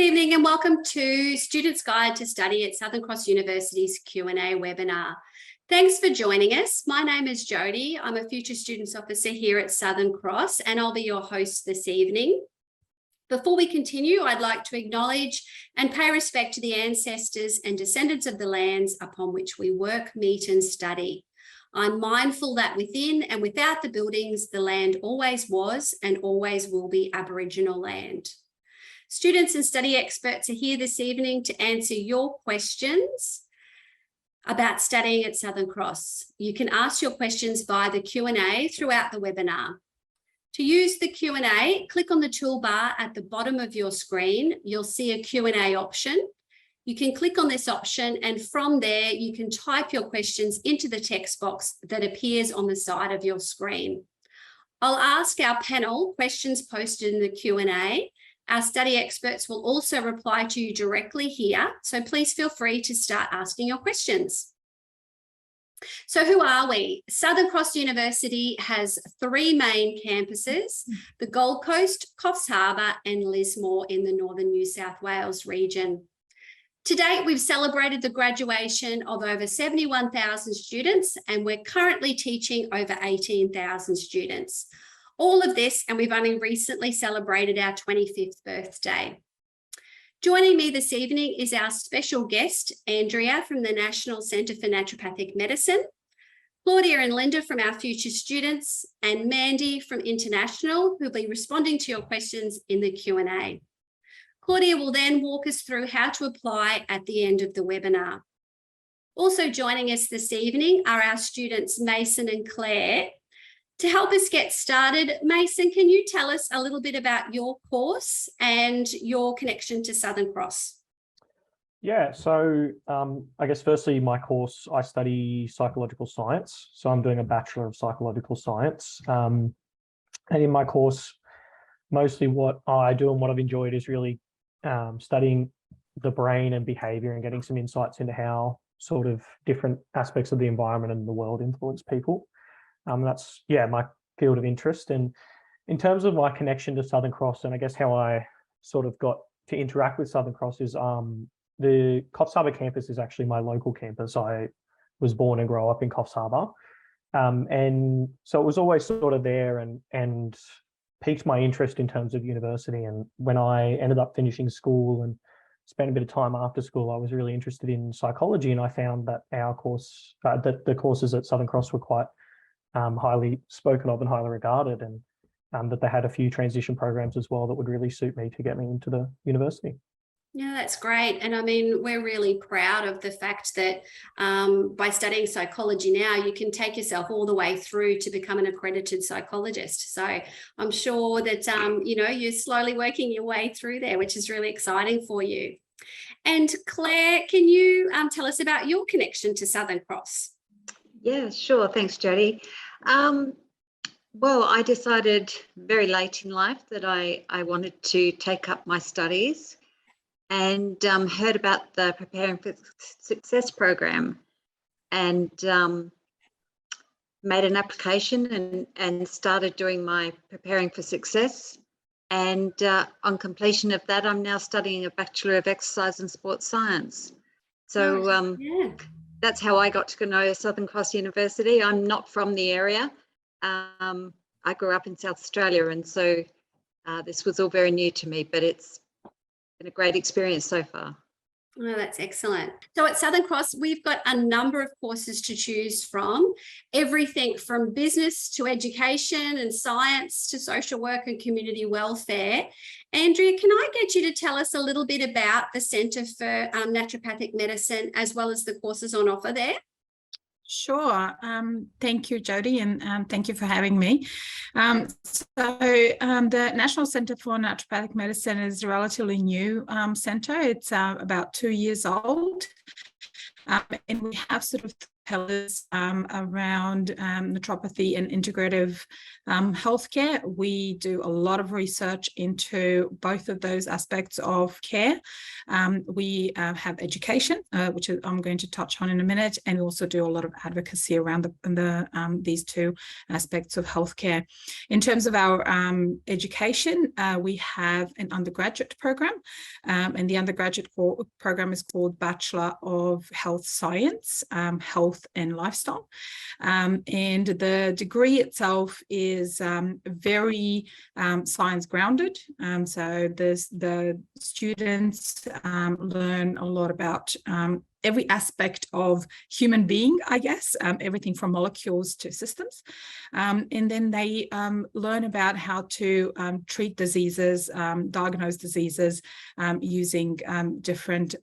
Good evening and welcome to Students' Guide to Study at Southern Cross University's Q&A webinar. Thanks for joining us. My name is Jodie. I'm a Future Students Officer here at Southern Cross and I'll be your host this evening. Before we continue, I'd like to acknowledge and pay respect to the ancestors and descendants of the lands upon which we work, meet and study. I'm mindful that within and without the buildings, the land always was and always will be Aboriginal land. Students and study experts are here this evening to answer your questions about studying at Southern Cross. You can ask your questions via the Q&A throughout the webinar. To use the Q&A, click on the toolbar at the bottom of your screen. You'll see a Q&A option. You can click on this option and from there you can type your questions into the text box that appears on the side of your screen. I'll ask our panel questions posted in the Q&A. Our study experts will also reply to you directly here, so please feel free to start asking your questions. So who are we? Southern Cross University has three main campuses, the Gold Coast, Coffs Harbour and Lismore in the northern New South Wales region. To date, we've celebrated the graduation of over 71,000 students and we're currently teaching over 18,000 students. All of this, and we've only recently celebrated our 25th birthday. Joining me this evening is our special guest, Andrea from the National Centre for Naturopathic Medicine, Claudia and Linda from our future students, and Mandy from International, who'll be responding to your questions in the Q&A. Claudia will then walk us through how to apply at the end of the webinar. Also joining us this evening are our students, Mason and Claire. To help us get started, Mason, can you tell us a little bit about your course and your connection to Southern Cross? Yeah, so I guess firstly, my course, I study psychological science. So I'm doing a Bachelor of Psychological Science. And in my course, mostly what I do and what I've enjoyed is really studying the brain and behavior and getting some insights into how sort of different aspects of the environment and the world influence people. That's, yeah, my field of interest. And in terms of my connection to Southern Cross, and I guess how I sort of got to interact with Southern Cross is the Coffs Harbour campus is actually my local campus. I was born and grew up in Coffs Harbour. And so it was always sort of there and piqued my interest in terms of university. And when I ended up finishing school and spent a bit of time after school, I was really interested in psychology. And I found that our course, that the courses at Southern Cross were quite highly spoken of and highly regarded, and that they had a few transition programs as well that would really suit me to get me into the university. Yeah, that's great. And I mean, we're really proud of the fact that by studying psychology now, you can take yourself all the way through to become an accredited psychologist. So I'm sure that, you know, you're slowly working your way through there, which is really exciting for you. And Claire, can you tell us about your connection to Southern Cross? Yeah, sure. Thanks, Jodie. Well, I decided very late in life that I wanted to take up my studies and heard about the Preparing for Success program and made an application and started doing my Preparing for Success. And on completion of that, I'm now studying a Bachelor of Exercise and Sports Science. So yeah. That's how I got to know Southern Cross University. I'm not from the area. I grew up in South Australia, and so this was all very new to me, but it's been a great experience so far. Oh, that's excellent. So at Southern Cross, we've got a number of courses to choose from, everything from business to education and science to social work and community welfare. Andrea, can I get you to tell us a little bit about the Centre for Naturopathic Medicine as well as the courses on offer there? Sure. Thank you, Jodie, and thank you for having me. The National Centre for Naturopathic Medicine is a relatively new centre. It's about 2 years old, and we have sort of pillars around naturopathy and integrative healthcare. We do a lot of research into both of those aspects of care. We have education, which I'm going to touch on in a minute, and we also do a lot of advocacy around these two aspects of healthcare. In terms of our education, we have an undergraduate program, and the undergraduate program is called Bachelor of Health Science, Health and Lifestyle. And the degree itself is very science grounded. So the students learn a lot about every aspect of human being, I guess, everything from molecules to systems. And then they learn about how to treat diseases, diagnose diseases using different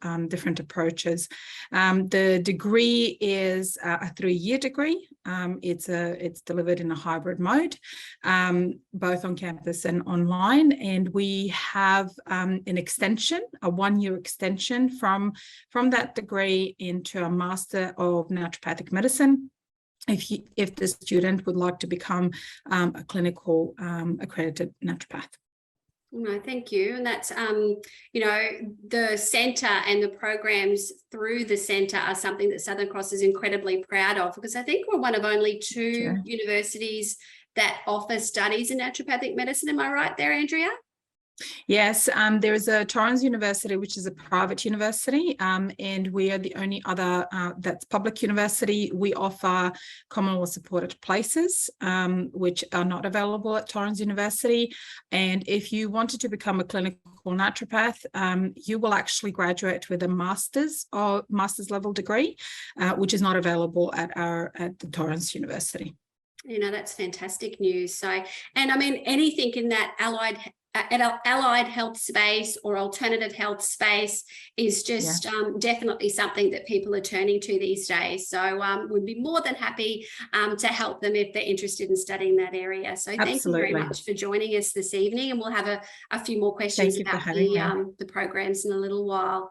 approaches. The degree is a 3-year degree. It's delivered in a hybrid mode, both on campus and online. And we have an extension, a 1-year extension from that degree into a Master of Naturopathic Medicine, if the student would like to become a clinical accredited naturopath. No, thank you. And that's, you know, the centre and the programs through the centre are something that Southern Cross is incredibly proud of, because I think we're one of only 2 universities that offer studies in naturopathic medicine. Am I right there, Andrea? Yes, there is a Torrens University, which is a private university, and we are the only other that's public university. We offer Commonwealth supported places, which are not available at Torrens University. And if you wanted to become a clinical naturopath, you will actually graduate with a master's level degree, which is not available at the Torrens University. You know, that's fantastic news. So, and I mean, anything in that allied health space or alternative health space is just definitely something that people are turning to these days. So we'd be more than happy to help them if they're interested in studying that area. So thank you very much for joining us this evening, and we'll have a few more questions about the programs in a little while.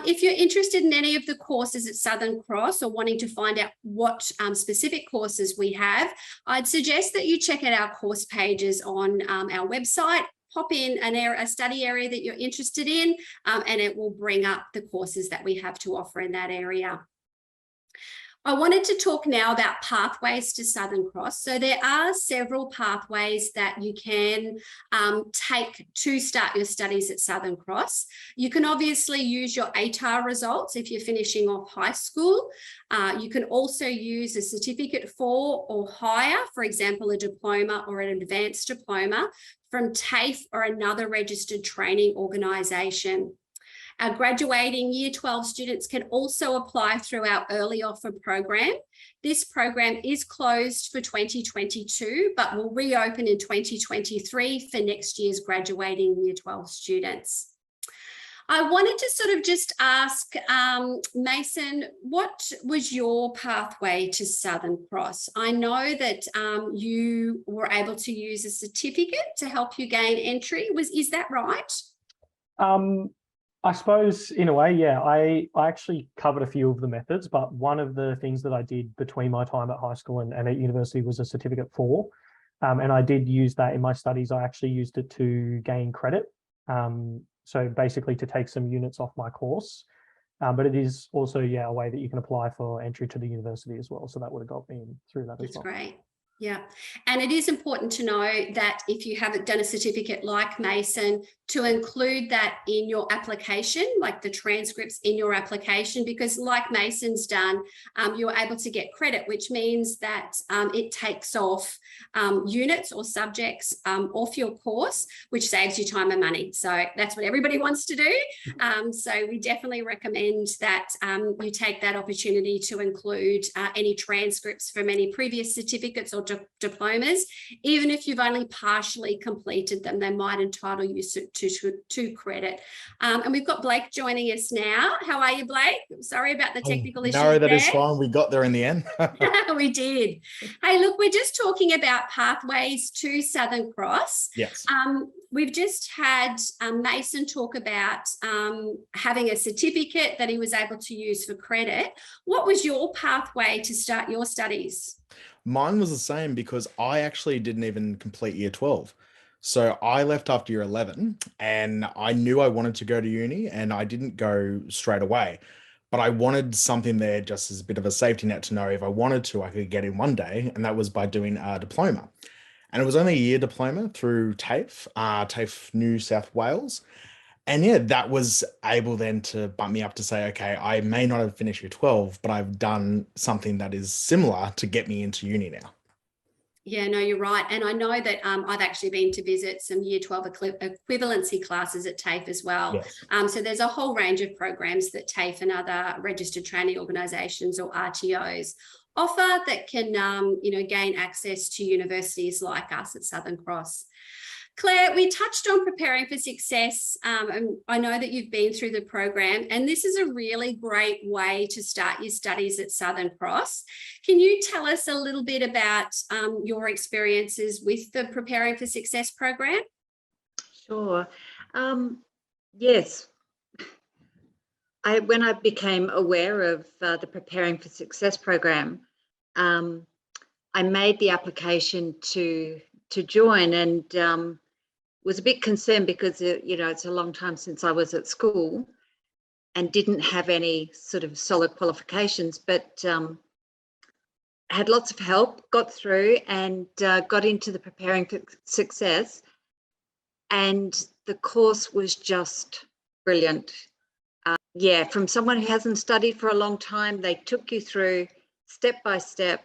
If you're interested in any of the courses at Southern Cross or wanting to find out what specific courses we have, I'd suggest that you check out our course pages on our website. Pop in a study area that you're interested in, and it will bring up the courses that we have to offer in that area. I wanted to talk now about pathways to Southern Cross. So there are several pathways that you can take to start your studies at Southern Cross. You can obviously use your ATAR results if you're finishing off high school. You can also use a certificate 4 or higher, for example, a diploma or an advanced diploma from TAFE or another registered training organisation. Our graduating Year 12 students can also apply through our early offer program. This program is closed for 2022, but will reopen in 2023 for next year's graduating Year 12 students. I wanted to sort of just ask, Mason, what was your pathway to Southern Cross? I know that you were able to use a certificate to help you gain entry. Is that right? I suppose in a way, yeah, I actually covered a few of the methods, but one of the things that I did between my time at high school and at university was a certificate 4. And I did use that in my studies. I actually used it to gain credit. So basically to take some units off my course. But it is also, yeah, a way that you can apply for entry to the university as well. So that would have got me in through that as well. That's great. Yeah. And it is important to know that if you haven't done a certificate like Mason, to include that in your application, like the transcripts in your application, because like Mason's done, you're able to get credit, which means that it takes off units or subjects off your course, which saves you time and money. So that's what everybody wants to do. So we definitely recommend that you take that opportunity to include any transcripts from any previous certificates or diplomas. Even if you've only partially completed them, they might entitle you to credit. And we've got Blake joining us now. How are you, Blake? Sorry about the technical issues. No, that there. is fine. We got there in the end. We did. Hey, look, we're just talking about pathways to Southern Cross. Yes. We've just had Mason talk about having a certificate that he was able to use for credit. What was your pathway to start your studies? Mine was the same because I actually didn't even complete year 12. So I left after year 11 and I knew I wanted to go to uni and I didn't go straight away. But I wanted something there just as a bit of a safety net to know if I wanted to, I could get in one day. And that was by doing a diploma. And it was only a year diploma through TAFE, TAFE New South Wales. And yeah, that was able then to bump me up to say, okay, I may not have finished year 12, but I've done something that is similar to get me into uni now. Yeah, no, you're right. And I know that I've actually been to visit some year 12 equivalency classes at TAFE as well. Yes. So there's a whole range of programs that TAFE and other registered training organisations or RTOs offer that can, gain access to universities like us at Southern Cross. Claire, we touched on preparing for success, and I know that you've been through the program, and this is a really great way to start your studies at Southern Cross. Can you tell us a little bit about your experiences with the Preparing for Success program? Sure. Yes. When I became aware of the Preparing for Success program, I made the application to join and was a bit concerned because, it's a long time since I was at school and didn't have any sort of solid qualifications, but had lots of help, got through and got into the Preparing for Success. And the course was just brilliant. From someone who hasn't studied for a long time, they took you through step by step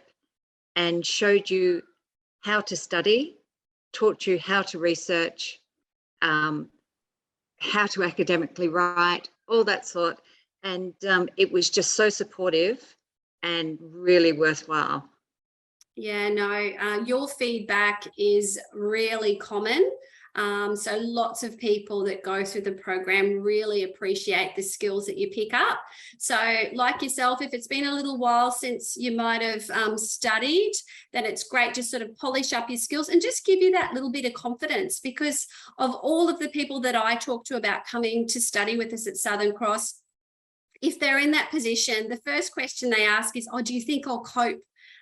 and showed you how to study, taught you how to research, how to academically write, all that sort. And it was just so supportive and really worthwhile. Yeah, no, your feedback is really common. So lots of people that go through the program really appreciate the skills that you pick up. So like yourself, if it's been a little while since you might have studied, then it's great to sort of polish up your skills and just give you that little bit of confidence, because of all of the people that I talk to about coming to study with us at Southern Cross, if they're in that position, the first question they ask is, do you think I'll cope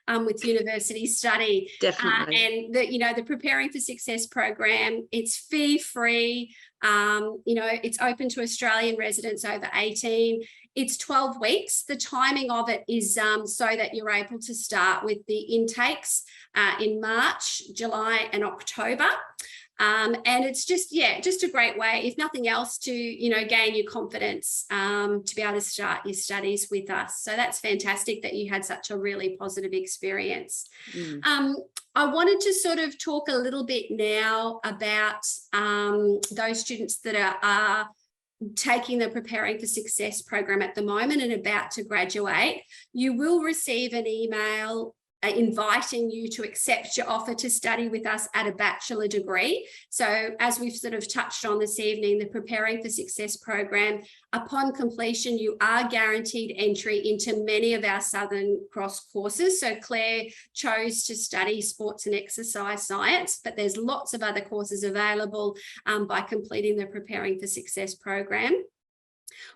with university study? Definitely. And the Preparing for Success program, it's fee-free. It's open to Australian residents over 18. It's 12 weeks. The timing of it is so that you're able to start with the intakes in March, July and October. And it's just a great way, if nothing else, to, gain your confidence to be able to start your studies with us. So that's fantastic that you had such a really positive experience. I wanted to sort of talk a little bit now about those students that are taking the Preparing for Success program at the moment and about to graduate. You will receive an email inviting you to accept your offer to study with us at a bachelor degree. So as we've sort of touched on this evening, the Preparing for Success program, upon completion, you are guaranteed entry into many of our Southern Cross courses. So Claire chose to study sports and exercise science, but there's lots of other courses available by completing the Preparing for Success program.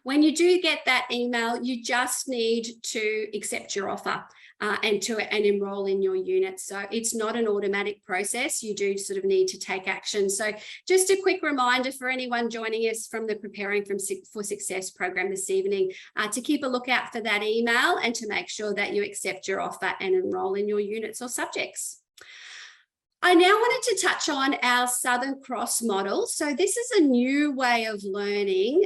When you do get that email, you just need to accept your offer and enroll in your unit. So it's not an automatic process. You do sort of need to take action. So just a quick reminder for anyone joining us from the Preparing for Success program this evening to keep a lookout for that email and to make sure that you accept your offer and enroll in your units or subjects. I now wanted to touch on our Southern Cross model. So this is a new way of learning.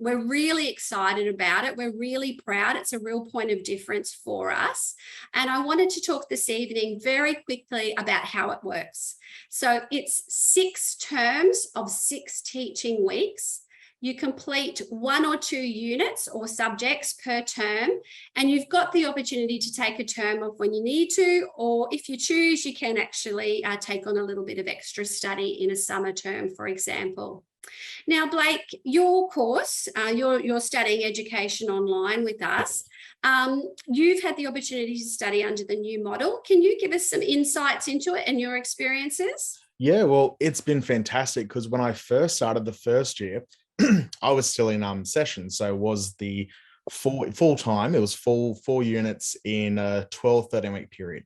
We're really excited about it. We're really proud. It's a real point of difference for us. And I wanted to talk this evening very quickly about how it works. So it's 6 terms of 6 teaching weeks. you complete 1 or 2 units or subjects per term, and you've got the opportunity to take a term off when you need to, or if you choose, you can actually take on a little bit of extra study in a summer term, for example. Now, Blake, your course, you're studying education online with us. You've had the opportunity to study under the new model. Can you give us some insights into it and your experiences? Yeah, well, it's been fantastic because when I first started the first year, I was still in session. So it was the full time. It was full 4 units in a 12, 13-week period.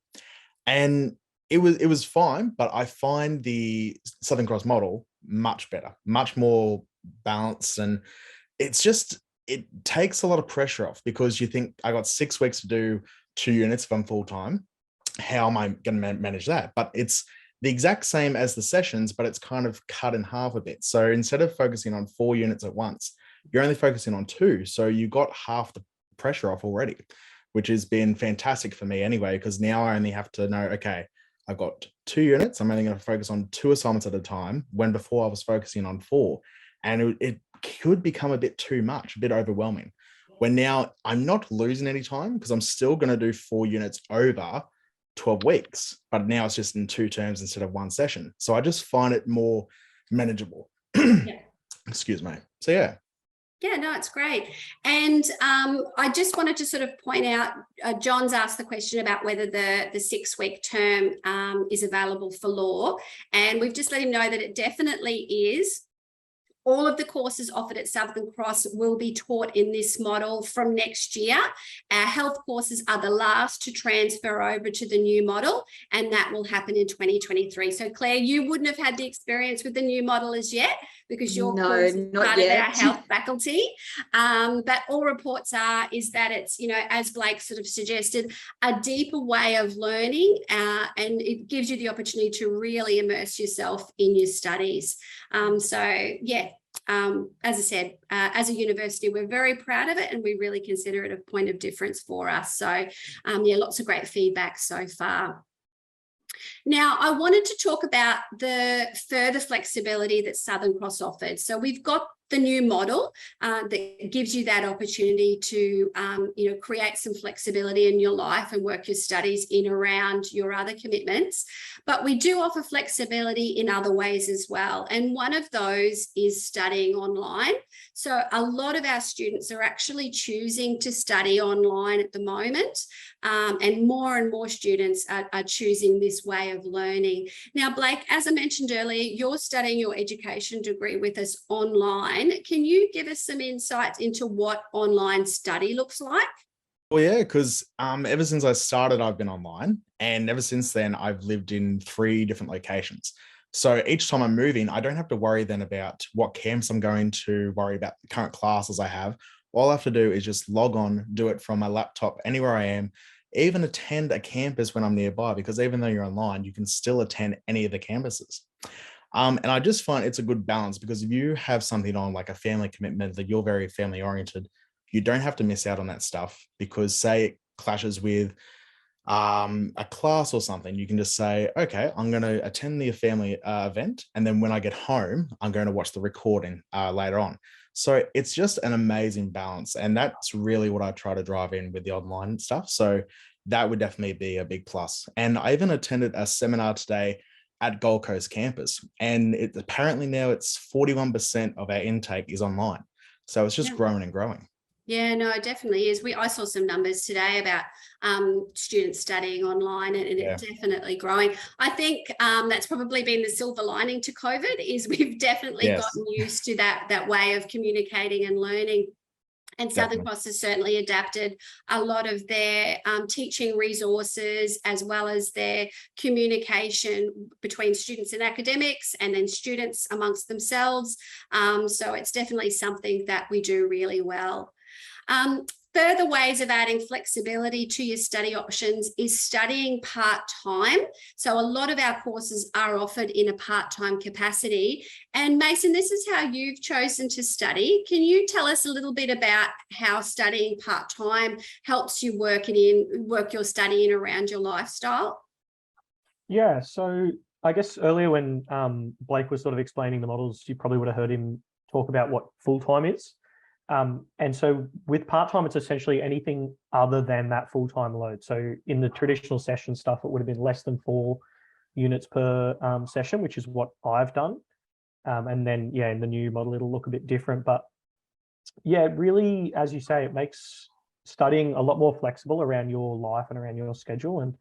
And it was fine, but I find the Southern Cross model much better, much more balanced. And it's just, it takes a lot of pressure off because you think I got 6 weeks to do 2 units if I'm full time. How am I going to manage that? But it's the exact same as the sessions, but it's kind of cut in half a bit. So instead of focusing on 4 units at once, you're only focusing on 2. So you got half the pressure off already, which has been fantastic for me anyway, because now I only have to know, okay, I've got 2 units. I'm only going to focus on 2 assignments at a time, when before I was focusing on 4. And it could become a bit too much, a bit overwhelming. When now I'm not losing any time because I'm still going to do 4 units over 12 weeks, but now it's just in 2 terms instead of 1 session. So I just find it more manageable. Yeah. Excuse me. So yeah. Yeah, no, it's great. And I just wanted to sort of point out, John's asked the question about whether the 6-week term is available for law. And we've just let him know that it definitely is. All of the courses offered at Southern Cross will be taught in this model from next year. Our health courses are the last to transfer over to the new model, and that will happen in 2023. So Claire, you wouldn't have had the experience with the new model as yet because your course is part of our health faculty. But all reports is that it's, as Blake sort of suggested, a deeper way of learning, and it gives you the opportunity to really immerse yourself in your studies. So yeah, as I said, as a university, we're very proud of it and we really consider it a point of difference for us. So yeah, lots of great feedback so far. Now, I wanted to talk about the further flexibility that Southern Cross offered. So we've got the new model that gives you that opportunity to create some flexibility in your life and work your studies in around your other commitments. But we do offer flexibility in other ways as well. And one of those is studying online. So a lot of our students are actually choosing to study online at the moment. And more students are choosing this way of learning. Now, Blake, as I mentioned earlier, you're studying your education degree with us online. Can you give us some insights into what online study looks like? Well, yeah, because ever since I started, I've been online. And ever since then, I've lived in 3 different locations. So each time I'm moving, I don't have to worry then about what camps I'm going to, worry about the current classes I have. All I have to do is just log on, do it from my laptop anywhere I am, even attend a campus when I'm nearby, because even though you're online, you can still attend any of the campuses. And I just find it's a good balance, because if you have something on like a family commitment that you're very family oriented, you don't have to miss out on that stuff, because say it clashes with a class or something, you can just say, okay, I'm going to attend the family event. And then when I get home, I'm going to watch the recording later on. So it's just an amazing balance. And that's really what I try to drive in with the online stuff. So that would definitely be a big plus. And I even attended a seminar today at Gold Coast campus. And apparently now it's 41% of our intake is online. So it's just growing and growing. Yeah, no, it definitely is. I saw some numbers today about students studying online, and it's definitely growing. I think that's probably been the silver lining to COVID, is we've definitely gotten used to that way of communicating and learning. And Southern Cross has certainly adapted a lot of their teaching resources, as well as their communication between students and academics, and then students amongst themselves. So it's definitely something that we do really well. Further ways of adding flexibility to your study options is studying part-time. So a lot of our courses are offered in a part-time capacity. And Mason, this is how you've chosen to study. Can you tell us a little bit about how studying part-time helps you work your study in around your lifestyle? Yeah, so I guess earlier when Blake was sort of explaining the models, you probably would have heard him talk about what full-time is. And so with part-time, it's essentially anything other than that full-time load. So in the traditional session stuff, it would have been less than 4 units per session, which is what I've done. And then, yeah, in the new model, it'll look a bit different. But yeah, really, as you say, it makes studying a lot more flexible around your life and around your schedule. And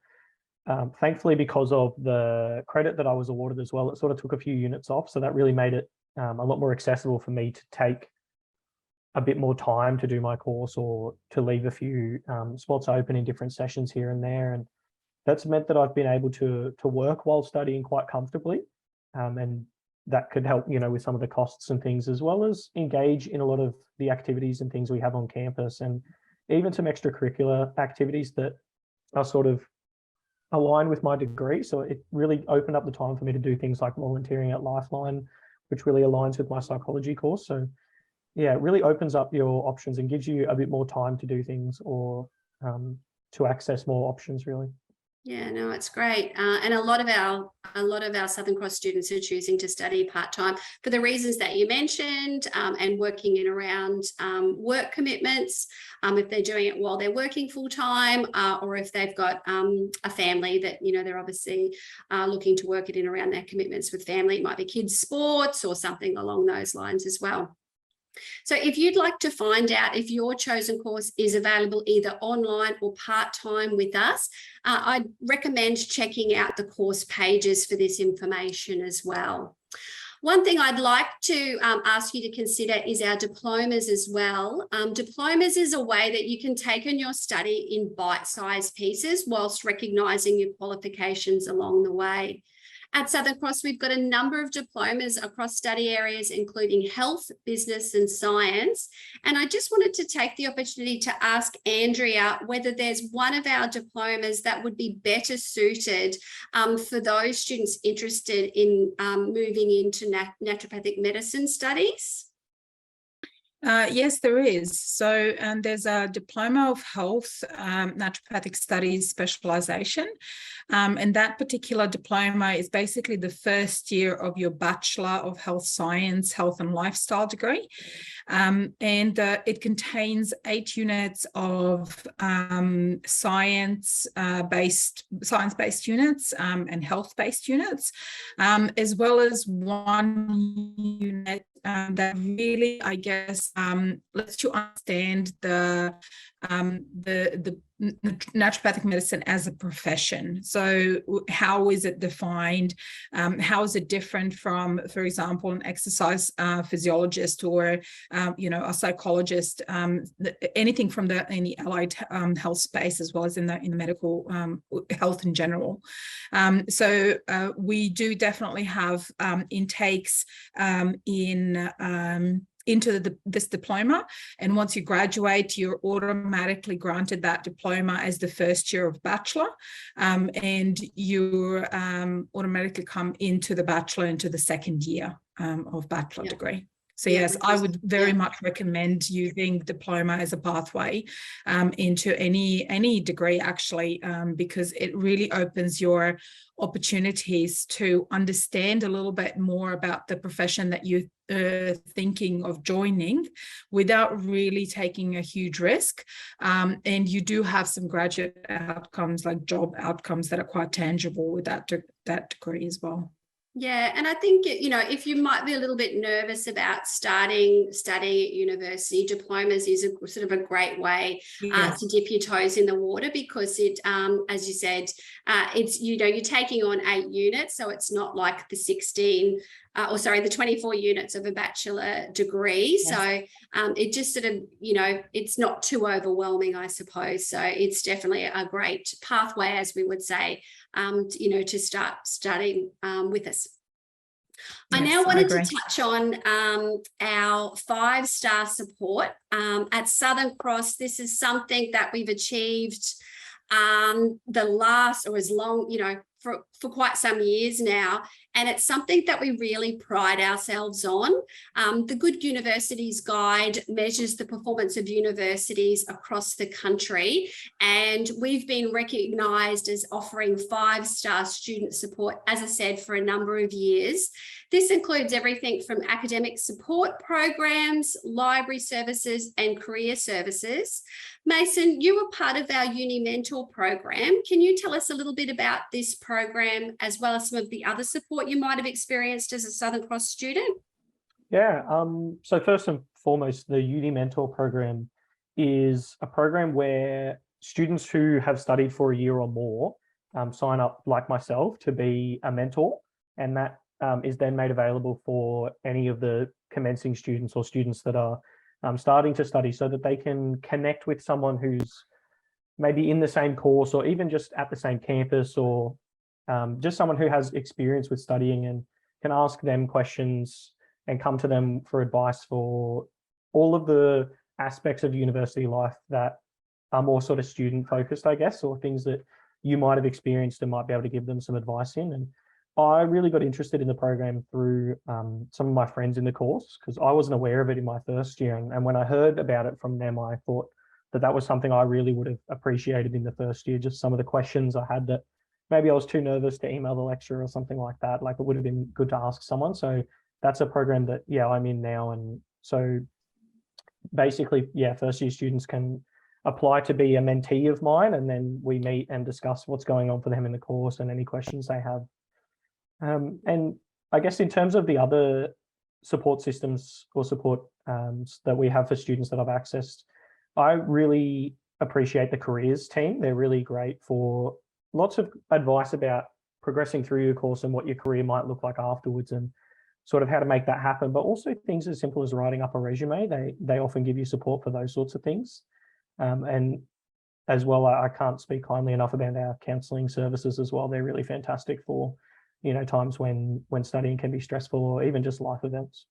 thankfully, because of the credit that I was awarded as well, it sort of took a few units off. So that really made it a lot more accessible for me to take a bit more time to do my course, or to leave a few spots open in different sessions here and there. And that's meant that I've been able to work while studying quite comfortably. And that could help, with some of the costs and things, as well as engage in a lot of the activities and things we have on campus, and even some extracurricular activities that are sort of aligned with my degree. So it really opened up the time for me to do things like volunteering at Lifeline, which really aligns with my psychology course. So yeah, it really opens up your options and gives you a bit more time to do things, or to access more options, really. Yeah, no, it's great. And a lot of our Southern Cross students are choosing to study part-time for the reasons that you mentioned, and working in around work commitments, if they're doing it while they're working full-time, or if they've got a family that, they're obviously looking to work it in around their commitments with family. It might be kids' sports or something along those lines as well. So if you'd like to find out if your chosen course is available either online or part-time with us, I'd recommend checking out the course pages for this information as well. One thing I'd like to ask you to consider is our diplomas as well. Diplomas is a way that you can take on your study in bite-sized pieces whilst recognising your qualifications along the way. At Southern Cross, we've got a number of diplomas across study areas, including health, business and science. And I just wanted to take the opportunity to ask Andrea whether there's one of our diplomas that would be better suited for those students interested in moving into naturopathic medicine studies. Yes, there is. So there's a Diploma of Health Naturopathic Studies specialization. And that particular diploma is basically the first year of your Bachelor of Health Science, Health and Lifestyle degree. And it contains 8 units of science-based units and health-based units, as well as 1 unit that really, I guess, lets you understand the naturopathic medicine as a profession. So how is it defined? How is it different from, for example, an exercise physiologist or a psychologist? Anything from in the allied health space, as well as in the medical health in general. So we do definitely have intakes into this diploma, and once you graduate, you're automatically granted that diploma as the first year of bachelor, and you automatically come into the bachelor into the second year of bachelor degree. So yes, I would very much recommend using diploma as a pathway into any degree, actually, because it really opens your opportunities to understand a little bit more about the profession that you're thinking of joining without really taking a huge risk. And you do have some graduate outcomes, like job outcomes, that are quite tangible with that degree as well. Yeah, and I think, if you might be a little bit nervous about studying at university, diplomas is a sort of a great way to dip your toes in the water, because it, as you said, it's, you're taking on 8 units, so it's not like the 24 units of a bachelor degree. Yes. So it just sort of, it's not too overwhelming, I suppose. So it's definitely a great pathway, as we would say, to start studying with us. Yes, I now wanted to touch on our 5-star support at Southern Cross. This is something that we've achieved for quite some years now, and it's something that we really pride ourselves on. The Good Universities Guide measures the performance of universities across the country, and we've been recognised as offering 5-star student support, as I said, for a number of years. This includes everything from academic support programs, library services, and career services. Mason, you were part of our Uni Mentor program. Can you tell us a little bit about this program, as well as some of the other support you might have experienced as a Southern Cross student? Yeah, so first and foremost, the Uni Mentor program is a program where students who have studied for a year or more sign up, like myself, to be a mentor, and that is then made available for any of the commencing students or students that are starting to study, so that they can connect with someone who's maybe in the same course or even just at the same campus, or just someone who has experience with studying and can ask them questions and come to them for advice for all of the aspects of university life that are more sort of student focused, I guess, or things that you might have experienced and might be able to give them some advice in. And I really got interested in the program through some of my friends in the course, because I wasn't aware of it in my first year. And when I heard about it from them, I thought that that was something I really would have appreciated in the first year. Just some of the questions I had that maybe I was too nervous to email the lecturer or something like that. Like, it would have been good to ask someone. So that's a program that, yeah, I'm in now. And so basically, yeah, first year students can apply to be a mentee of mine, and then we meet and discuss what's going on for them in the course and any questions they have. And I guess in terms of the other support systems or support that we have for students that I've accessed, I really appreciate the careers team. They're really great for lots of advice about progressing through your course and what your career might look like afterwards, and sort of how to make that happen. But also things as simple as writing up a resume. They often give you support for those sorts of things. And as well, I can't speak kindly enough about our counselling services as well. They're really fantastic for, you know, times when studying can be stressful, or even just life events.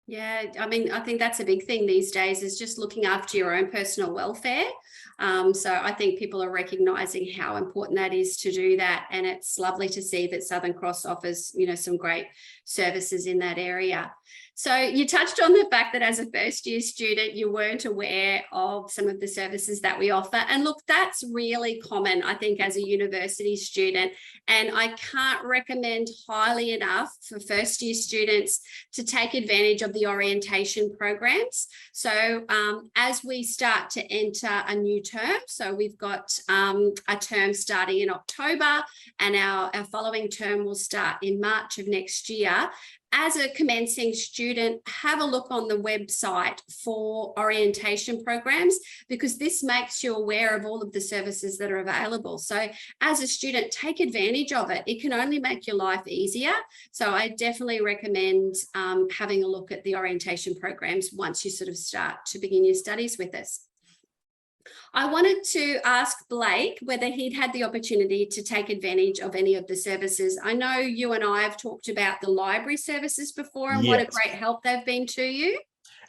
Yeah, I mean, I think that's a big thing these days, is just looking after your own personal welfare. So I think people are recognising how important that is to do that. And it's lovely to see that Southern Cross offers, you know, some great services in that area. So you touched on the fact that as a first year student, you weren't aware of some of the services that we offer. And look, that's really common, I think, as a university student. And I can't recommend highly enough for first year students to take advantage of the orientation programs. So as we start to enter a new term, so we've got a term starting in October, and our following term will start in March of next year. As a commencing student, have a look on the website for orientation programs, because this makes you aware of all of the services that are available. So as a student, take advantage of it. It can only make your life easier. So I definitely recommend having a look at the orientation programs once you sort of start to begin your studies with us. I wanted to ask Blake whether he'd had the opportunity to take advantage of any of the services. I know you and I have talked about the library services before, and what a great help they've been to you.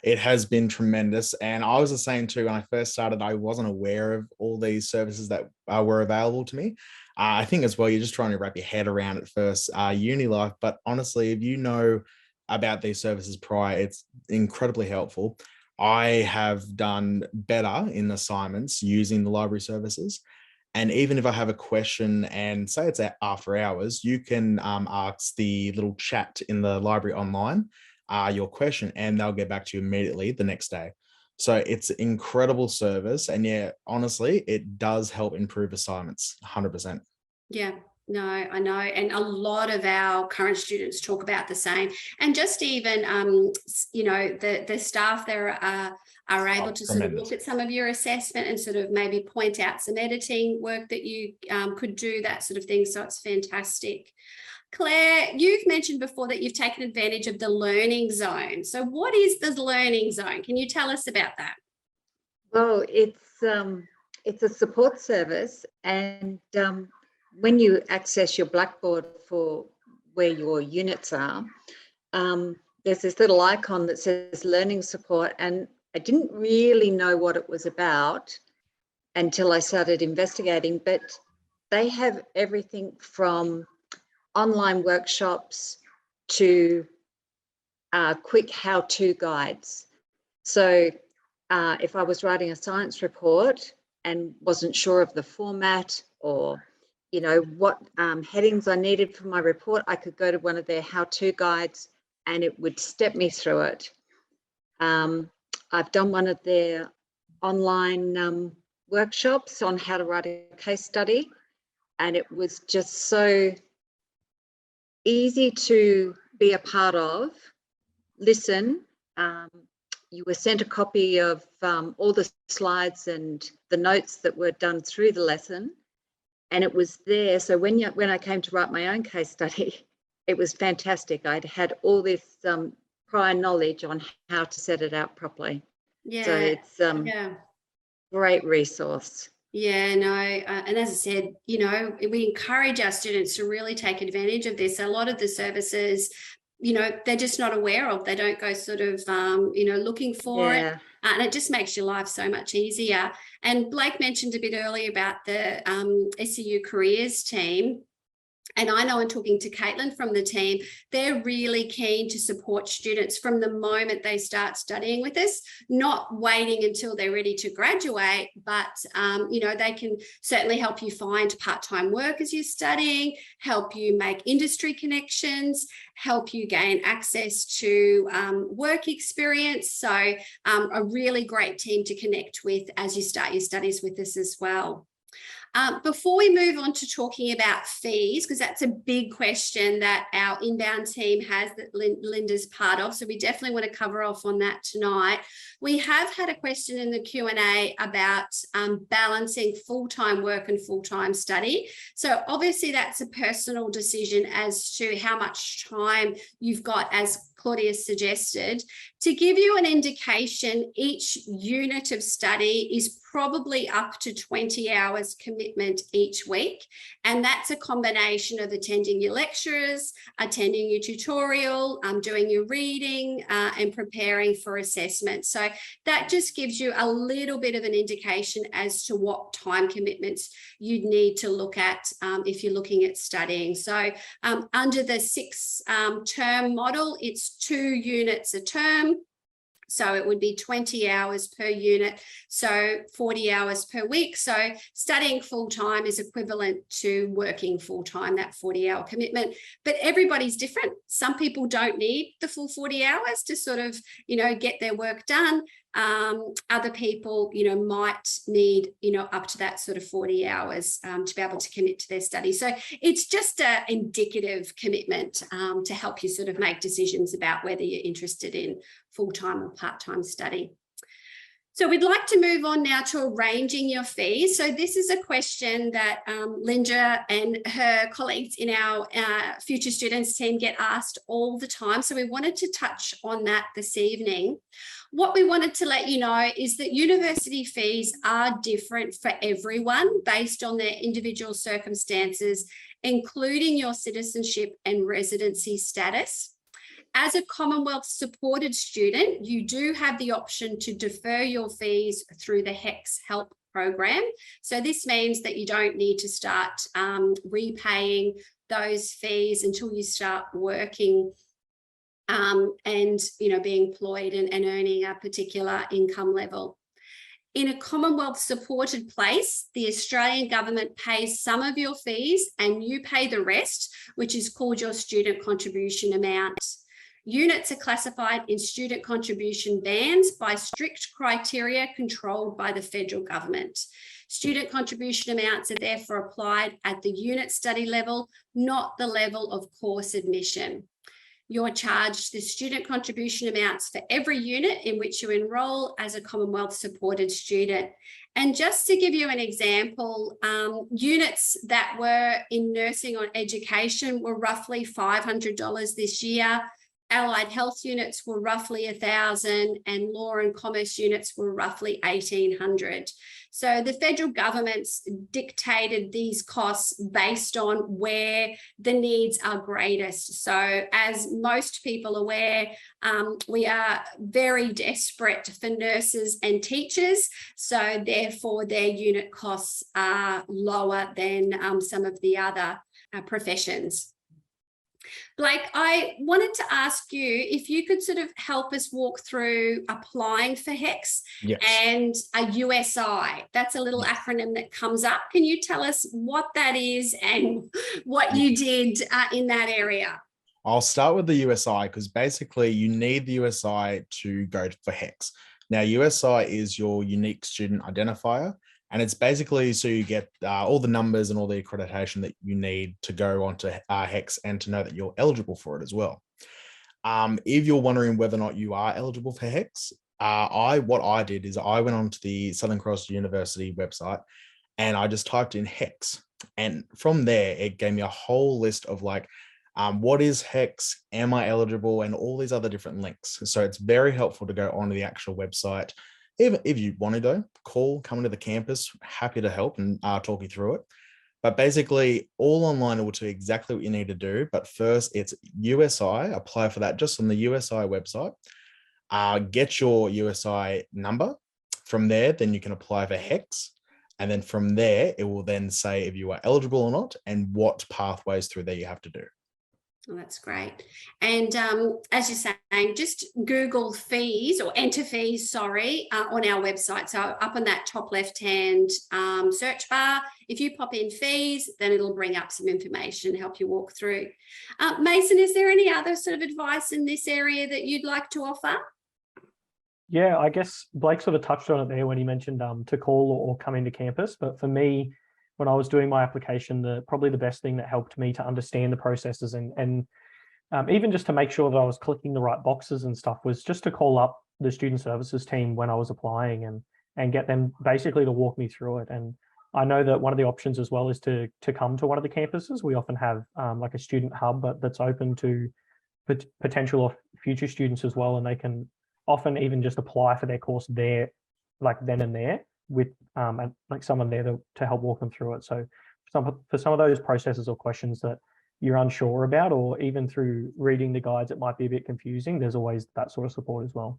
It has been tremendous. And I was the same too. When I first started, I wasn't aware of all these services that were available to me. I think as well, you're just trying to wrap your head around it first, uni life. But honestly, if you know about these services prior, it's incredibly helpful. I have done better in assignments using the library services. And even if I have a question and say it's after hours, you can ask the little chat in the library online your question, and they'll get back to you immediately the next day. So it's incredible service. And yeah, honestly, it does help improve assignments 100%. Yeah. No, I know. And a lot of our current students talk about the same. And just even, you know, the staff there are able to sort of look at some of your assessment and sort of maybe point out some editing work that you could do, that sort of thing. So it's fantastic. Claire, you've mentioned before that you've taken advantage of the learning zone. So what is the learning zone? Can you tell us about that? Well, it's a support service, and when you access your Blackboard for where your units are, there's this little icon that says learning support, and I didn't really know what it was about until I started investigating, but they have everything from online workshops to quick how-to guides. So if I was writing a science report and wasn't sure of the format, or you know, what headings I needed for my report. I could go to one of their how-to guides and it would step me through it. I've done one of their online workshops on how to write a case study, and it was just so easy to be a part of. Listen, you were sent a copy of all the slides and the notes that were done through the lesson, and it was there. So when I came to write my own case study, it was fantastic. I'd had all this prior knowledge on how to set it out properly. Yeah. So it's yeah. great resource. Yeah, no, and as I said, you know, we encourage our students to really take advantage of this. A lot of the services, you know, they're just not aware of. They don't go sort of, you know, looking for it. And it just makes your life so much easier. And Blake mentioned a bit earlier about the SCU careers team. And I know in talking to Caitlin from the team, they're really keen to support students from the moment they start studying with us, not waiting until they're ready to graduate, but, you know, they can certainly help you find part-time work as you're studying, help you make industry connections, help you gain access to work experience. So a really great team to connect with as you start your studies with us as well. Before we move on to talking about fees, because that's a big question that our inbound team has that Linda's part of, so we definitely want to cover off on that tonight. We have had a question in the Q&A about balancing full-time work and full-time study. So obviously that's a personal decision as to how much time you've got, as Claudia suggested. To give you an indication, each unit of study is probably up to 20 hours commitment each week. And that's a combination of attending your lectures, attending your tutorial, doing your reading, and preparing for assessment. So that just gives you a little bit of an indication as to what time commitments you'd need to look at if you're looking at studying. So under the 6-term model, it's 2 units a term. So it would be 20 hours per unit, so 40 hours per week. So studying full-time is equivalent to working full-time, that 40-hour commitment. But everybody's different. Some people don't need the full 40 hours to sort of, you know, get their work done. Other people, you know, might need, you know, up to that sort of 40 hours to be able to commit to their study. So it's just an indicative commitment to help you sort of make decisions about whether you're interested in full-time or part-time study. So we'd like to move on now to arranging your fees. So this is a question that Linda and her colleagues in our future students team get asked all the time. So we wanted to touch on that this evening. What we wanted to let you know is that university fees are different for everyone based on their individual circumstances, including your citizenship and residency status. As a Commonwealth supported student, you do have the option to defer your fees through the HECS Help program. So this means that you don't need to start repaying those fees until you start working and, you know, being employed and earning a particular income level. In a Commonwealth supported place, the Australian government pays some of your fees and you pay the rest, which is called your student contribution amount. Units are classified in student contribution bands by strict criteria controlled by the federal government. Student contribution amounts are therefore applied at the unit study level, not the level of course admission. You're charged the student contribution amounts for every unit in which you enrol as a Commonwealth supported student. And just to give you an example, units that were in nursing or education were roughly $500 this year. Allied health units were roughly $1,000 and law and commerce units were roughly $1,800. So the federal government's dictated these costs based on where the needs are greatest. So as most people are aware, we are very desperate for nurses and teachers. So therefore their unit costs are lower than some of the other professions. Blake, I wanted to ask you if you could sort of help us walk through applying for HECS Yes. and a USI. That's a little Yes. acronym that comes up. Can you tell us what that is and what Yeah. you did in that area? I'll start with the USI because basically you need the USI to go for HECS. Now, USI is your unique student identifier, and it's basically so you get all the numbers and all the accreditation that you need to go onto HECS and to know that you're eligible for it as well. If you're wondering whether or not you are eligible for HECS, what I did is I went onto the Southern Cross University website and I just typed in HECS. And from there, it gave me a whole list of like, what is HECS? Am I eligible? And all these other different links. So it's very helpful to go onto the actual website. If you want to go, come into the campus, happy to help and talk you through it. But basically, all online it will tell you exactly what you need to do. But first, it's USI. Apply for that just on the USI website. Get your USI number. From there, then you can apply for HECS. And then from there, it will then say if you are eligible or not and what pathways through there you have to do. Oh, that's great. And as you're saying, just Google fees or enter fees, on our website. So up on that top left-hand search bar, if you pop in fees, then it'll bring up some information, help you walk through. Mason, is there any other sort of advice in this area that you'd like to offer? Yeah, I guess Blake sort of touched on it there when he mentioned to call or come into campus. But for me, when I was doing my application, probably the best thing that helped me to understand the processes and even just to make sure that I was clicking the right boxes and stuff was just to call up the student services team when I was applying and get them basically to walk me through it. And I know that one of the options as well is to come to one of the campuses. We often have like a student hub, but that's open to potential or future students as well, and they can often even just apply for their course there, like then and there, with like someone there to help walk them through it. So for some of those processes or questions that you're unsure about, or even through reading the guides, it might be a bit confusing, there's always that sort of support as well.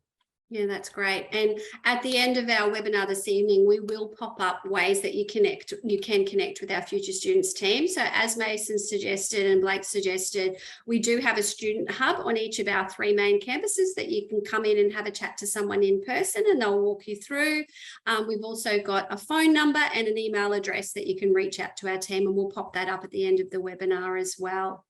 Yeah, that's great. And at the end of our webinar this evening, we will pop up ways that you can connect with our future students team. So as Mason suggested and Blake suggested, we do have a student hub on each of our 3 main campuses that you can come in and have a chat to someone in person and they'll walk you through. We've also got a phone number and an email address that you can reach out to our team, and we'll pop that up at the end of the webinar as well.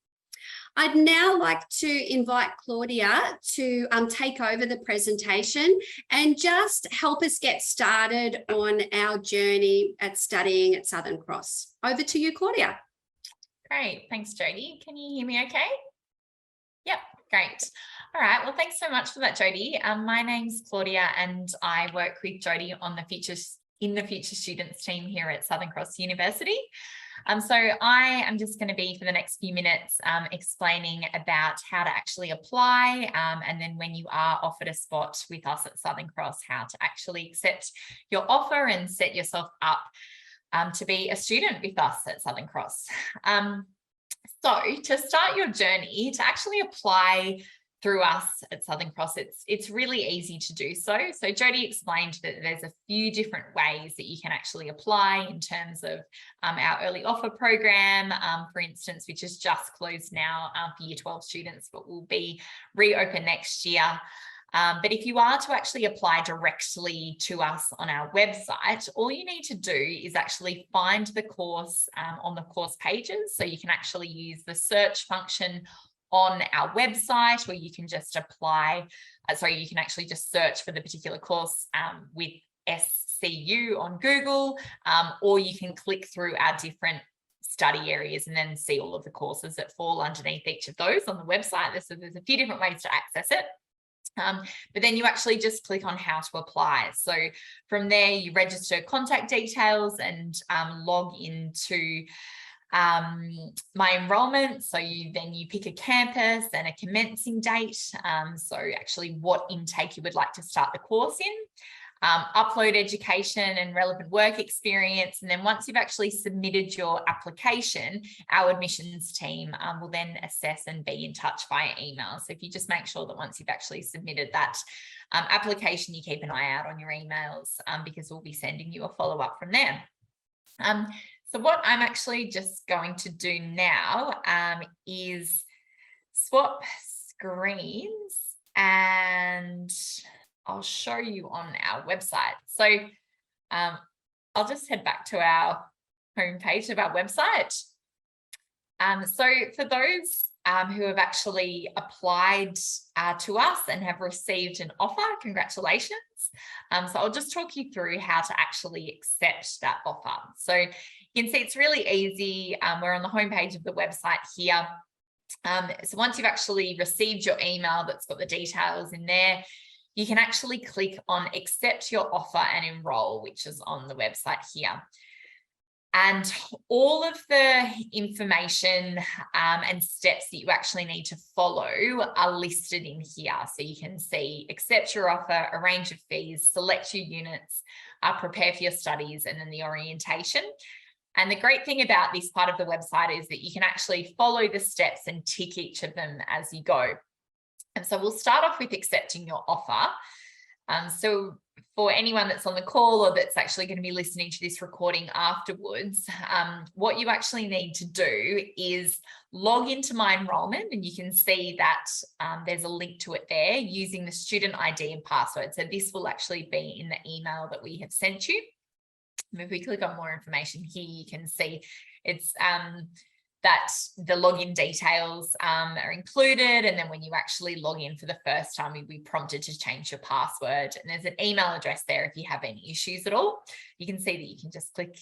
I'd now like to invite Claudia to take over the presentation and just help us get started on our journey at studying at Southern Cross. Over to you, Claudia. Great. Thanks, Jodie. Can you hear me okay? Yep, great. All right. Well, thanks so much for that, Jodie. My name's Claudia and I work with Jodie on the Future Students team here at Southern Cross University. So I am just going to be for the next few minutes explaining about how to actually apply and then when you are offered a spot with us at Southern Cross, how to actually accept your offer and set yourself up to be a student with us at Southern Cross. So to start your journey, to actually apply through us at Southern Cross, it's really easy to do so. So Jodie explained that there's a few different ways that you can actually apply in terms of our early offer program, for instance, which is just closed now for Year 12 students, but will be reopened next year. But if you are to actually apply directly to us on our website, all you need to do is actually find the course on the course pages. So you can actually use the search function on our website, where you can just apply, you can actually just search for the particular course with SCU on Google, or you can click through our different study areas and then see all of the courses that fall underneath each of those on the website. So there's a few different ways to access it. But then you actually just click on how to apply. So from there, you register contact details and log into my enrollment. So you pick a campus and a commencing date. So actually what intake you would like to start the course in. Upload education and relevant work experience. And then once you've actually submitted your application, our admissions team will then assess and be in touch via email. So if you just make sure that once you've actually submitted that application, you keep an eye out on your emails because we'll be sending you a follow-up from there. So what I'm actually just going to do now is swap screens and I'll show you on our website. So I'll just head back to our homepage of our website. So for those who have actually applied to us and have received an offer, congratulations. So I'll just talk you through how to actually accept that offer. So you can see it's really easy. We're on the homepage of the website here. So once you've actually received your email that's got the details in there, you can actually click on accept your offer and enroll, which is on the website here. And all of the information and steps that you actually need to follow are listed in here. So you can see accept your offer, arrange your fees, select your units, prepare for your studies, and then the orientation. And the great thing about this part of the website is that you can actually follow the steps and tick each of them as you go. And so we'll start off with accepting your offer. So for anyone that's on the call or that's actually going to be listening to this recording afterwards, what you actually need to do is log into My Enrolment, and you can see that there's a link to it there using the student ID and password. So this will actually be in the email that we have sent you. If we click on more information here, you can see it's that the login details are included. And then when you actually log in for the first time, you'll be prompted to change your password. And there's an email address there if you have any issues at all. You can see that you can just click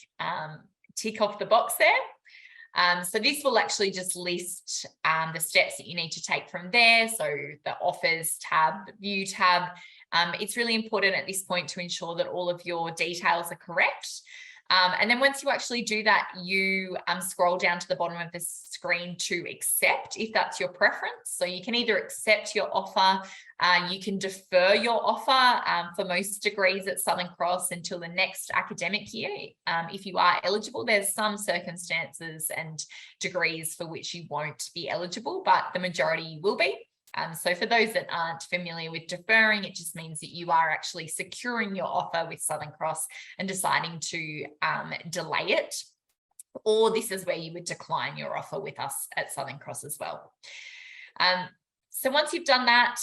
tick off the box there. So this will actually just list the steps that you need to take from there. So the offers tab, the view tab. It's really important at this point to ensure that all of your details are correct. And then once you actually do that, you scroll down to the bottom of the screen to accept, if that's your preference. So you can either accept your offer, you can defer your offer for most degrees at Southern Cross until the next academic year. If you are eligible, there's some circumstances and degrees for which you won't be eligible, but the majority will be. So for those that aren't familiar with deferring, it just means that you are actually securing your offer with Southern Cross and deciding to delay it. Or this is where you would decline your offer with us at Southern Cross as well. So once you've done that,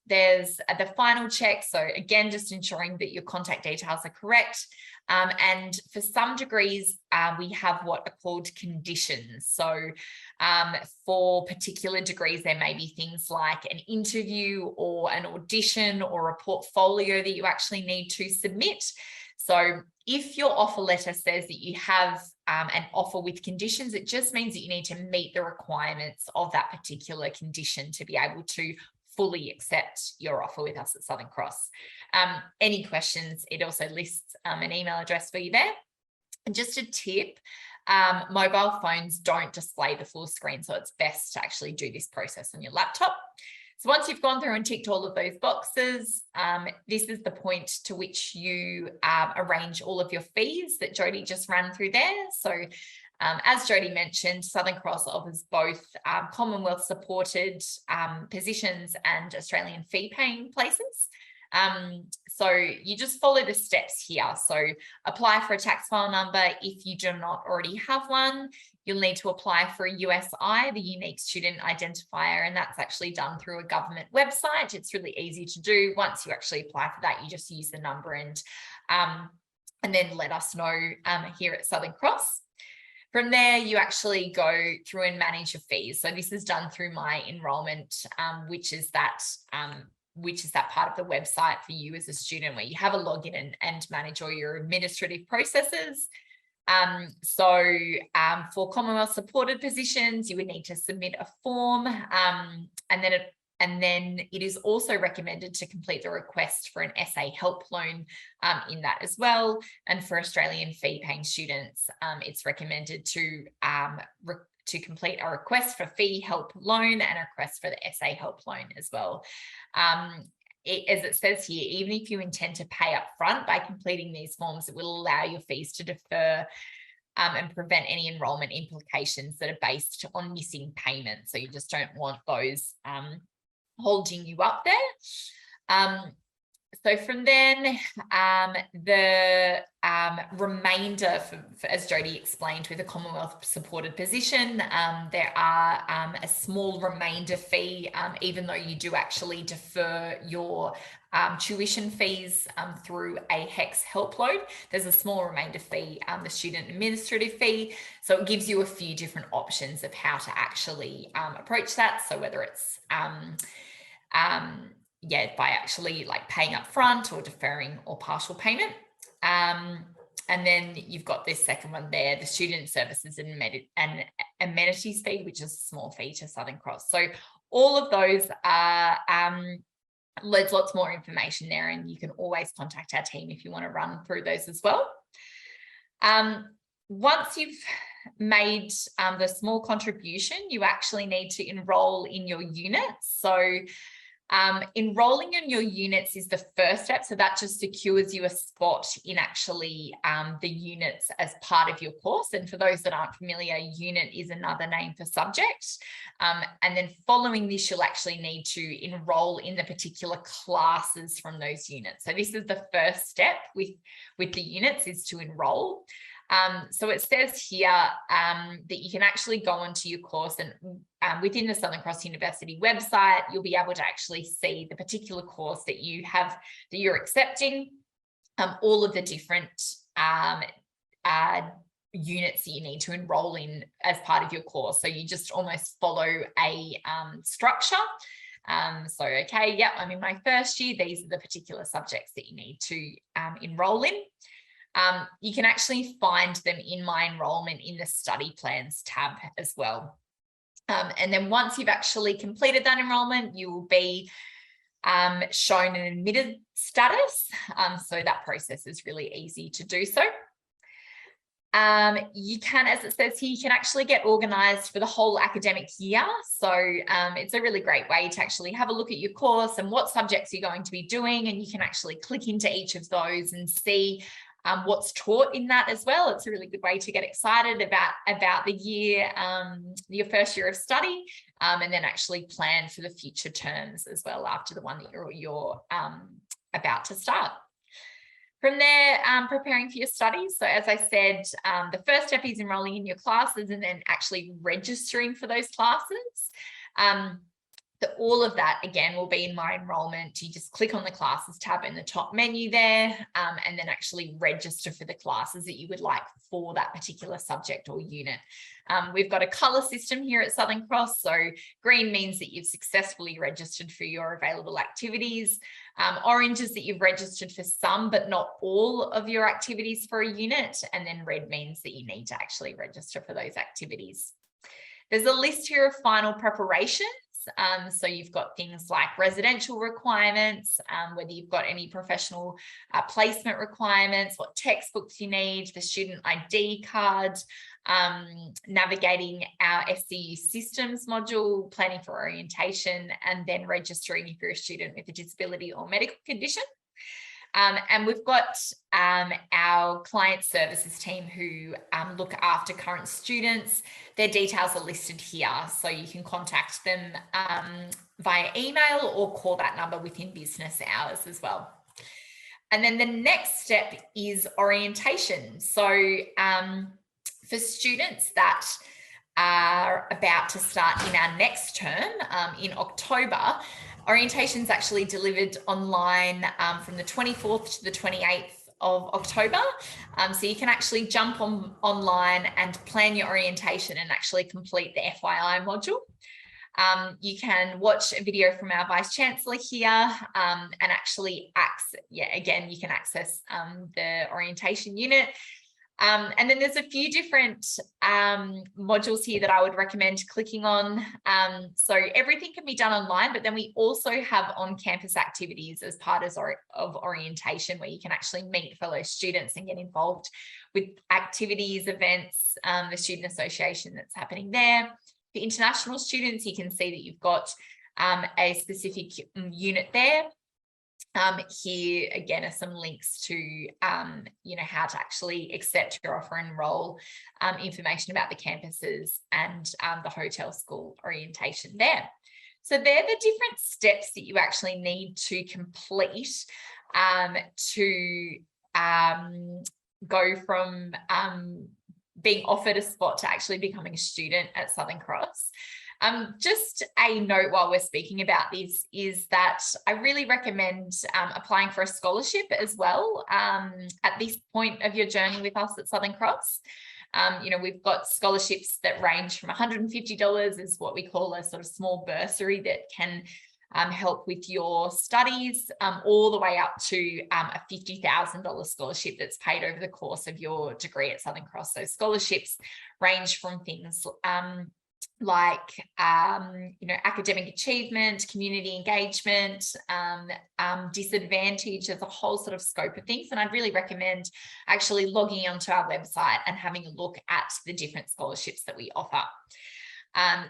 there's the final check. So again, just ensuring that your contact details are correct. And for some degrees, we have what are called conditions. So for particular degrees, there may be things like an interview or an audition or a portfolio that you actually need to submit. So if your offer letter says that you have an offer with conditions, it just means that you need to meet the requirements of that particular condition to be able to fully accept your offer with us at Southern Cross. Any questions, it also lists an email address for you there. And just a tip, mobile phones don't display the full screen, so it's best to actually do this process on your laptop. So once you've gone through and ticked all of those boxes, this is the point to which you arrange all of your fees that Jodie just ran through there. So as Jodie mentioned, Southern Cross offers both Commonwealth supported positions and Australian fee paying places. So you just follow the steps here. So apply for a tax file number. If you do not already have one, you'll need to apply for a USI, the Unique Student Identifier, and that's actually done through a government website. It's really easy to do. Once you actually apply for that, you just use the number and then let us know here at Southern Cross. From there, you actually go through and manage your fees. So this is done through My Enrolment, which is that part of the website for you as a student where you have a login and manage all your administrative processes. For Commonwealth supported positions, you would need to submit a form, and then it is also recommended to complete the request for an SA help loan in that as well. And for Australian fee paying students, it's recommended to complete a request for fee help loan and a request for the SA help loan as well. As it says here, even if you intend to pay up front by completing these forms, it will allow your fees to defer and prevent any enrolment implications that are based on missing payments. So you just don't want those holding you up there. So from then, the remainder, as Jodie explained, with a Commonwealth supported position, there are a small remainder fee, even though you do actually defer your tuition fees through a HEX help load. There's a small remainder fee, the student administrative fee. So it gives you a few different options of how to actually approach that. So whether it's by actually like paying up front or deferring or partial payment. And then you've got this second one there, the student services and amenities fee, which is a small fee to Southern Cross. So all of those are, there's lots more information there, and you can always contact our team if you want to run through those as well. Once you've made the small contribution, you actually need to enroll in your units. So enrolling in your units is the first step. So that just secures you a spot in actually the units as part of your course. And for those that aren't familiar, unit is another name for subject. And then following this, you'll actually need to enroll in the particular classes from those units. So this is the first step with the units, is to enroll. So it says here that you can actually go onto your course, and within the Southern Cross University website, you'll be able to actually see the particular course that you have, that you're accepting, all of the different units that you need to enroll in as part of your course. So you just almost follow a structure. So, okay, yep, I'm in my first year. These are the particular subjects that you need to enroll in. You can actually find them in My Enrolment in the Study Plans tab as well. And then once you've actually completed that enrolment, you will be shown an admitted status. So that process is really easy to do so. You can, as it says here, you can actually get organised for the whole academic year. So it's a really great way to actually have a look at your course and what subjects you're going to be doing, and you can actually click into each of those and see what's taught in that as well. It's a really good way to get excited about the year, your first year of study, and then actually plan for the future terms as well after the one that you're about to start. From there, preparing for your studies. So as I said, the first step is enrolling in your classes and then actually registering for those classes. All of that, again, will be in My Enrolment. You just click on the Classes tab in the top menu there, and then actually register for the classes that you would like for that particular subject or unit. We've got a colour system here at Southern Cross. So green means that you've successfully registered for your available activities. Orange is that you've registered for some, but not all of your activities for a unit. And then red means that you need to actually register for those activities. There's a list here of final preparations. So you've got things like residential requirements, whether you've got any professional placement requirements, what textbooks you need, the student ID card, navigating our SCU systems module, planning for orientation, and then registering if you're a student with a disability or medical condition. And we've got our client services team who look after current students. Their details are listed here, so you can contact them via email or call that number within business hours as well. And then the next step is orientation. So for students that are about to start in our next term in October, orientation is actually delivered online from the 24th to the 28th of October. So you can actually jump online and plan your orientation and actually complete the FYI module. You can watch a video from our Vice Chancellor here and actually again, you can access the orientation unit. And then there's a few different modules here that I would recommend clicking on. So everything can be done online, but then we also have on-campus activities as part of orientation, where you can actually meet fellow students and get involved with activities, events, the student association that's happening there. For international students, you can see that you've got a specific unit there. Here again are some links to how to actually accept your offer and enroll, information about the campuses and the hotel school orientation there. So they're the different steps that you actually need to complete to go from being offered a spot to actually becoming a student at Southern Cross. Just a note while we're speaking about this is that I really recommend applying for a scholarship as well at this point of your journey with us at Southern Cross. You know, we've got scholarships that range from $150 is what we call a sort of small bursary that can help with your studies, all the way up to a $50,000 scholarship that's paid over the course of your degree at Southern Cross. So scholarships range from things like you know, academic achievement, community engagement, disadvantage. There's a whole sort of scope of things, and I'd really recommend actually logging onto our website and having a look at the different scholarships that we offer.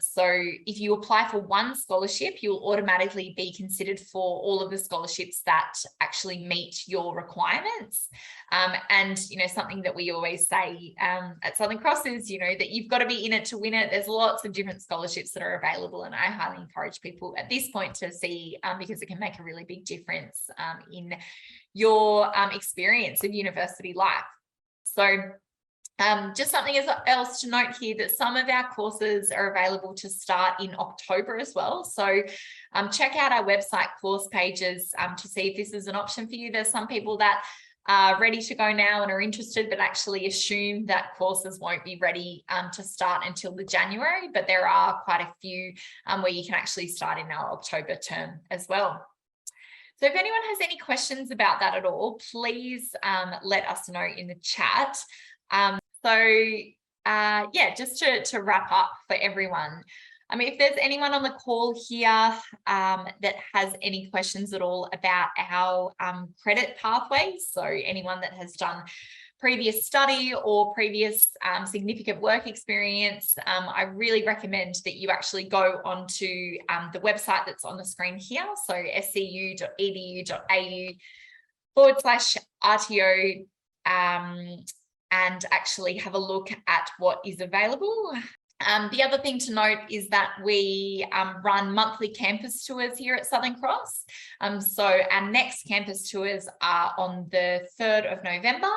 So if you apply for one scholarship, you'll automatically be considered for all of the scholarships that actually meet your requirements. And, you know, something that we always say at Southern Cross is, you know, that you've got to be in it to win it. There's lots of different scholarships that are available, and I highly encourage people at this point to see, because it can make a really big difference in your experience of university life. So just something else to note here, that some of our courses are available to start in October as well. So check out our website course pages to see if this is an option for you. There's some people that are ready to go now and are interested, but actually assume that courses won't be ready to start until the January, but there are quite a few where you can actually start in our October term as well. So if anyone has any questions about that at all, please let us know in the chat. Yeah, just to wrap up for everyone, I mean, if there's anyone on the call here that has any questions at all about our credit pathways, so anyone that has done previous study or previous significant work experience, I really recommend that you actually go onto the website that's on the screen here, so scu.edu.au/RTO, and actually have a look at what is available. The other thing to note is that we run monthly campus tours here at Southern Cross. So our next campus tours are on the 3rd of November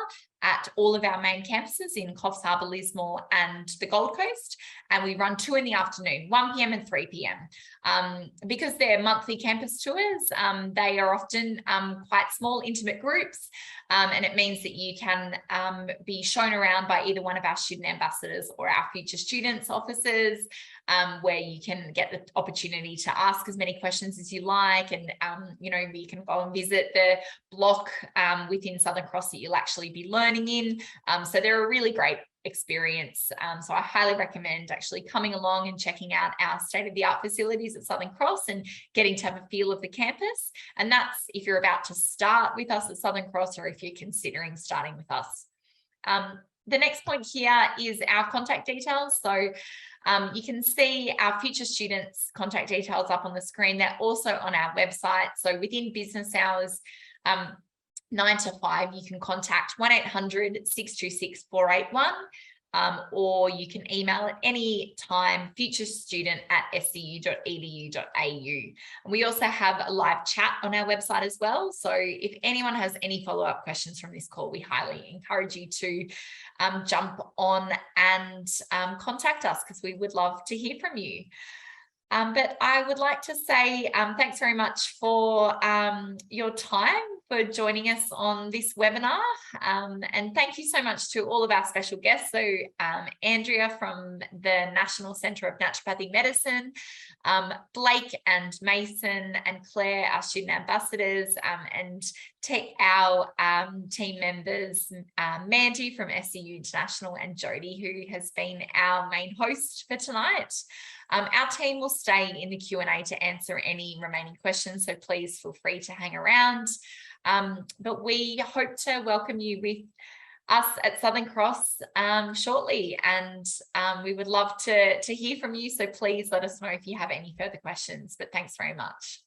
at all of our main campuses in Coffs Harbour, Lismore and the Gold Coast. And we run 2 in the afternoon, 1 p.m. and 3 p.m. Because they're monthly campus tours, they are often quite small, intimate groups. And it means that you can be shown around by either one of our student ambassadors or our future students officers, where you can get the opportunity to ask as many questions as you like. And, you know, you can go and visit the block within Southern Cross that you'll actually be learning in. So they're a really great experience. So I highly recommend actually coming along and checking out our state-of-the-art facilities at Southern Cross and getting to have a feel of the campus. And that's if you're about to start with us at Southern Cross or if you're considering starting with us. The next point here is our contact details. So you can see our future students' contact details up on the screen. They're also on our website. So within business hours, 9 to 5, you can contact 1-800-626-481, or you can email at any time futurestudent@scu.edu.au. And we also have a live chat on our website as well. So if anyone has any follow-up questions from this call, we highly encourage you to jump on and contact us, because we would love to hear from you. But I would like to say thanks very much for your time, for joining us on this webinar. And thank you so much to all of our special guests. So Andrea from the National Centre of Naturopathic Medicine, Blake and Mason and Claire, our student ambassadors, and our team members, Mandy from SCU International and Jodie, who has been our main host for tonight. Our team will stay in the Q&A to answer any remaining questions, so please feel free to hang around. But we hope to welcome you with us at Southern Cross shortly, and we would love to hear from you, so please let us know if you have any further questions. But thanks very much.